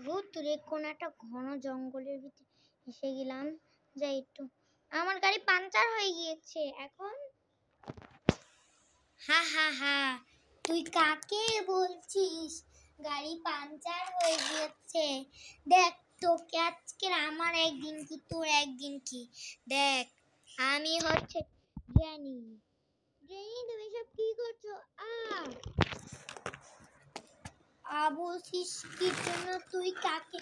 ভুতুরে কোন একটা ঘন জঙ্গলের ভিতরে এসে গেলাম। যাই একটু, আমার গাড়ি পাংচার হয়ে গিয়েছে এখন। হা হা হা, তুই কাকে বলছিস গাড়ি পাংচার হয়ে গিয়েছে? দেখ তোকে আজকে আমার একদিন কি তোর একদিন কি। দেখ আমি হচ্ছে গ্র্যানি। গ্র্যানি তুমি সব কি করছো? বলছিস কি জন্য তুই কাকে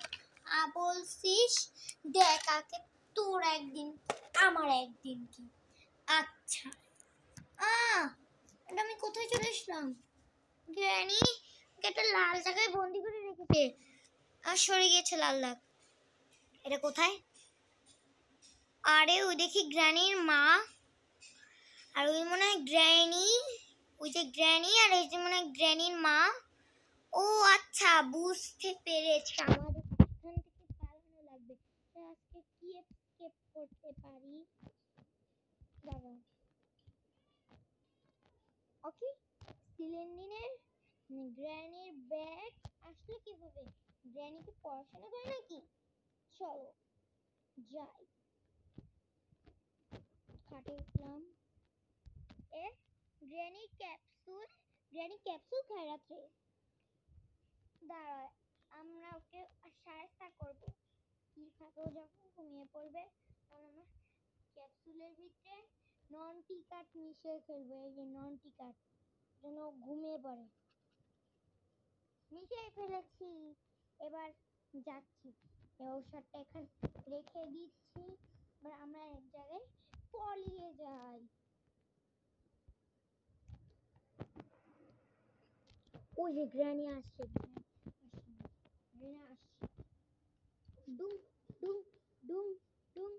বলছিস? দেখ কাকে তোর একদিন আমার একদিন কি। আচ্ছা এটা আমি কোথায় চলে এসলাম? গ্র্যানি একটা লাল জায়গায় বন্দি করে রেখেছে আর সরে গিয়েছে লাল দাগ। এটা কোথায়? আরে ওই দেখি গ্র্যানির মা, আর ওই মনে হয় গ্র্যানি, ওই যে গ্র্যানি আর এই যে মনে হয় গ্র্যানির মা। ও আচ্ছা, বুঝতে পেরেছি। আমাদের এখান থেকে পালানো লাগবে। আজকে কি এসকেপ করতে পারি? দাঁড়াও। ওকে, সিলিন্ডিনের গ্র্যানির ব্যাগ আসলে কিভাবে? গ্র্যানি কি পড়াশোনা করে নাকি? চলো যাই। খাটে উঠলাম। গ্র্যানি ক্যাপসুল খায় রাত্রে। দাঁড়ায়, আমরা ওকে সাহায্য করব। কি খাবো? যখন ঘুমিয়ে পড়বে তখন আমরা ক্যাপসুলের ভিতরে নন টি কাট মিশিয়ে ফেলবো। এই যে নন টি কাট, যেন ঘুমিয়ে পড়ে। মিশিয়ে ফেলেছি। এবার যাচ্ছি, এই ঔষধটা এখানে রেখে দিচ্ছি। এবার আমরা এক জায়গায় পালিয়ে যাই। ওই যে গ্র্যানি আসছে, ডুম ডুম ডুম ডুম ডুম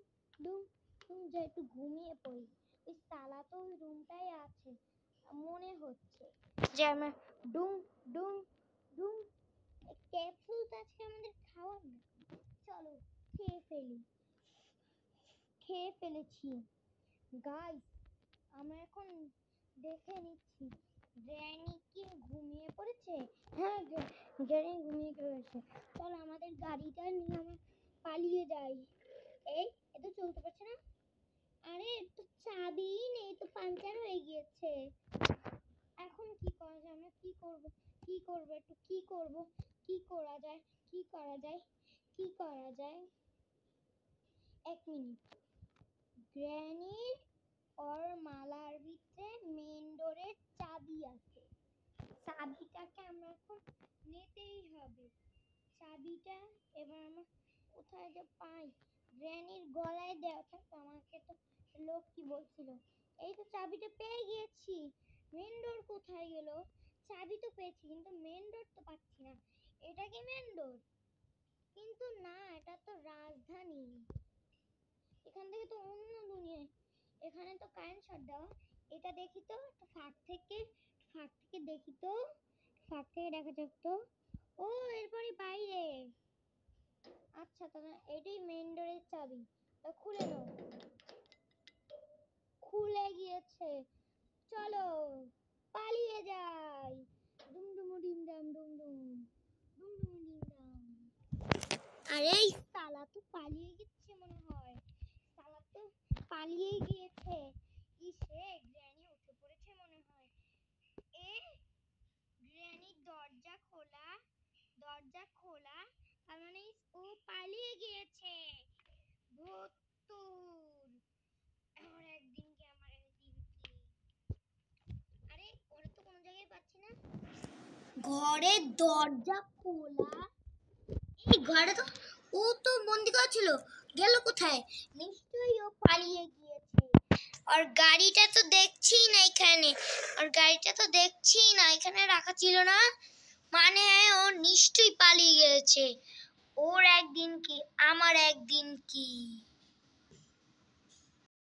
ডুম। যে একটু ঘুমিয়ে পড়ি। ওই তালা তো ওই রুমটাই আছে মনে হচ্ছে। যে আমরা ডুম ডুম ডুম। ক্যাপসুলটা আজকে আমাদের খাওয়ার না। চলো খেয়ে ফেলেছি। গাইস, আমরা এখন দেখে নিচ্ছি গ্র্যানি কি ঘুমিয়ে পড়েছে। হ্যাঁ, গ্র্যানি ঘুমিয়ে পড়েছে। চল আমাদের গাড়িটা নিয়ে আমরা পালিয়ে যাই। এই এটা চলতে পারছে না। আরে তো চাবি নেই, তো পাংচার হয়ে গিয়েছে। এখন কি করা যায়? আমরা কি করব একটু কি করব? কি করা যায়? এক মিনিট। গ্র্যানির ওর মালার ভিতরে মেইন ডোরের চাবি আছে। চাবিটাকে আমরা এখন নিতেই হবে। চাবিটা এবার আমরা কোথায় যে পাই? গ্র্যানির গলায় দেওয়া থাকতো। আমাকে তো লোক কি বলছিল। এই তো চাবিটা পেয়ে গিয়েছি। মেইন ডোর কোথায় গেল? চাবি তো পেয়েছি কিন্তু মেইন ডোর তো পাচ্ছি না। এটা কি মেইন ডোর? কিন্তু না, এটা তো রাজধানী। এখান থেকে তো অন্য দুনিয়ায়। এখানে তো কারেন্ট শট দেওয়া। এটা দেখি তো ফাঁক থেকে দেখি তো। ফাঁক থেকে দেখা যাক তো। ও এরপরে বাইরে। আচ্ছা, তাহলে এটাই মেইন ডোরের চাবি। তা খুলে নাও। খুলে গিয়েছে। চলো পালিয়ে যাই। ডুম ডুম ডিম ডাম ডুম ডুম ডুম ডুম ডিম ডাম। আরে এই তালা তো পালিয়ে গেছে মনে হয়। তালা তো পালিয়ে গিয়েছে। ইসে গ্র্যানি উঠে পড়েছে মনে হয়। গ্র্যানির দরজা খোলা। তার মানে ও পালিয়ে গিয়েছে। ভূতুর। আমার একদিন কি। আরে ওরে তো কোনো জায়গায় পাচ্ছি না। ঘরের দরজা খোলা। এই ঘরে তো ও তো বন্দি করা ছিল। গেল কোথায়? নিশ্চয়ই ও পালিয়ে গিয়েছে। আর গাড়িটা তো দেখছি না এখানে রাখা ছিল না। মানে ও নিশ্চয়ই পালিয়ে গেছে। ওর একদিন কি আমার একদিন কি।